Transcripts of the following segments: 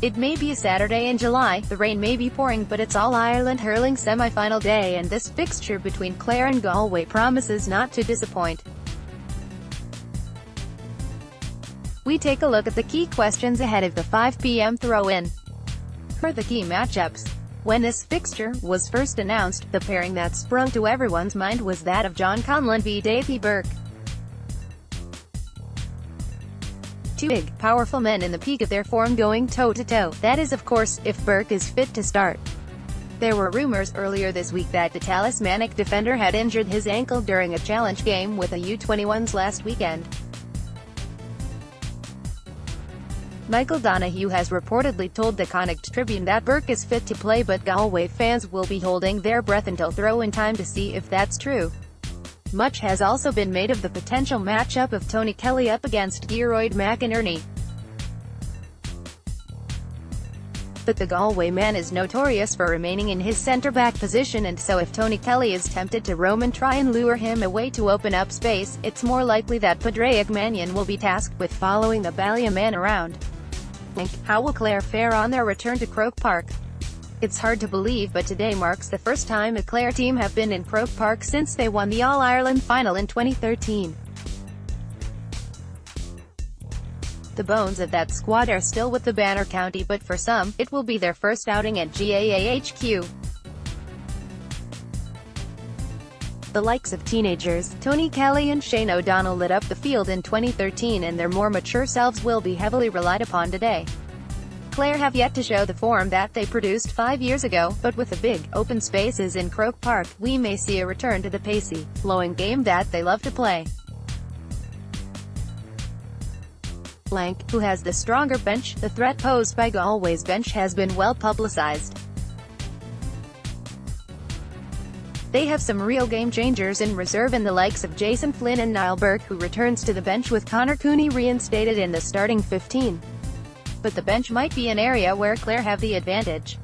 It may be a Saturday in July, the rain may be pouring, but it's All-Ireland hurling semi-final day and this fixture between Clare and Galway promises not to disappoint. We take a look at the key questions ahead of the 5 p.m. throw-in. For the key matchups. When this fixture was first announced, the pairing that sprung to everyone's mind was that of John Conlon v Daithi Burke. Two big, powerful men in the peak of their form going toe-to-toe, that is of course, if Burke is fit to start. There were rumors earlier this week that the talismanic defender had injured his ankle during a challenge game with the U21s last weekend. Michael Donahue has reportedly told the Connacht Tribune that Burke is fit to play, but Galway fans will be holding their breath until throw-in time to see if that's true. Much has also been made of the potential matchup of Tony Kelly up against Gearoid McInerney. But the Galway man is notorious for remaining in his centre-back position, and so if Tony Kelly is tempted to roam and try and lure him away to open up space, it's more likely that Padraig Mannion will be tasked with following the Ballia man around. How will Clare fare on their return to Croke Park? It's hard to believe, but today marks the first time a Clare team have been in Croke Park since they won the All-Ireland final in 2013. The bones of that squad are still with the Banner County, but for some, it will be their first outing at GAA HQ. The likes of teenagers, Tony Kelly and Shane O'Donnell lit up the field in 2013, and their more mature selves will be heavily relied upon today. Clare have yet to show the form that they produced 5 years ago, but with the big, open spaces in Croke Park, we may see a return to the pacey, flowing game that they love to play. Who has the stronger bench? The threat posed by Galway's bench has been well publicised. They have some real game-changers in reserve in the likes of Jason Flynn and Niall Burke, who returns to the bench with Conor Cooney reinstated in the starting 15. But the bench might be an area where Clare have the advantage.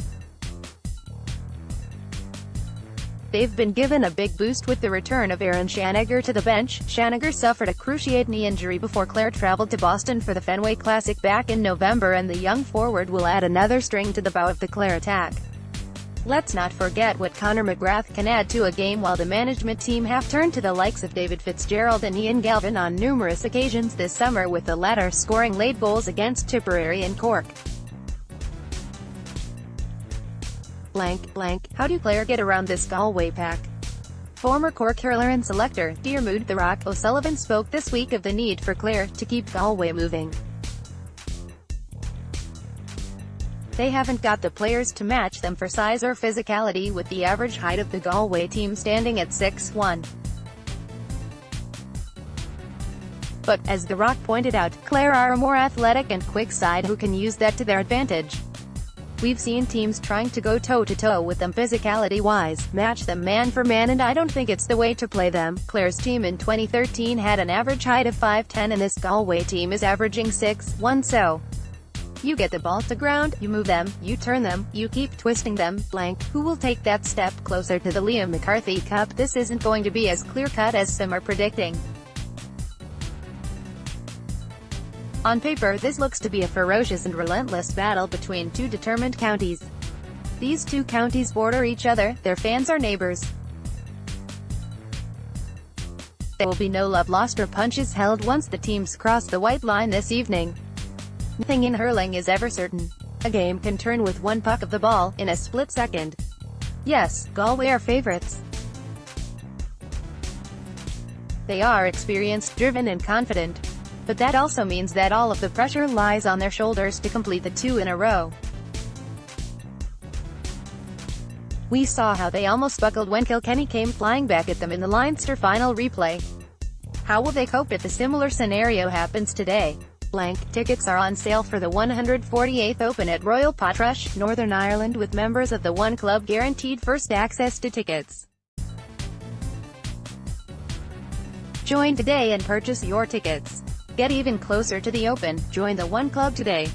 They've been given a big boost with the return of Aaron Shanager to the bench. Shanager suffered a cruciate knee injury before Clare travelled to Boston for the Fenway Classic back in November, and the young forward will add another string to the bow of the Clare attack. Let's not forget what Conor McGrath can add to a game, while the management team have turned to the likes of David Fitzgerald and Ian Galvin on numerous occasions this summer, with the latter scoring late goals against Tipperary and Cork. How do Clare get around this Galway pack? Former Cork hurler and selector, Diarmuid "The Rock" O'Sullivan spoke this week of the need for Clare to keep Galway moving. They haven't got the players to match them for size or physicality, with the average height of the Galway team standing at 6'1". But, as The Rock pointed out, Clare are a more athletic and quick side who can use that to their advantage. We've seen teams trying to go toe-to-toe with them physicality-wise, match them man for man, and I don't think it's the way to play them. Clare's team in 2013 had an average height of 5'10", and this Galway team is averaging 6'1", so you get the ball to ground, you move them, you turn them, you keep twisting them. Who will take that step closer to the Liam McCarthy Cup? This isn't going to be as clear-cut as some are predicting. On paper, this looks to be a ferocious and relentless battle between two determined counties. These two counties border each other, their fans are neighbours. There will be no love lost or punches held once the teams cross the white line this evening. Nothing in hurling is ever certain. A game can turn with one puck of the ball, in a split second. Yes, Galway are favourites. They are experienced, driven and confident. But that also means that all of the pressure lies on their shoulders to complete the 2 in a row. We saw how they almost buckled when Kilkenny came flying back at them in the Leinster final replay. How will they cope if a similar scenario happens today? Tickets are on sale for the 148th Open at Royal Portrush, Northern Ireland, with members of the One Club guaranteed first access to tickets. Join today and purchase your tickets. Get even closer to the Open. Join the One Club today.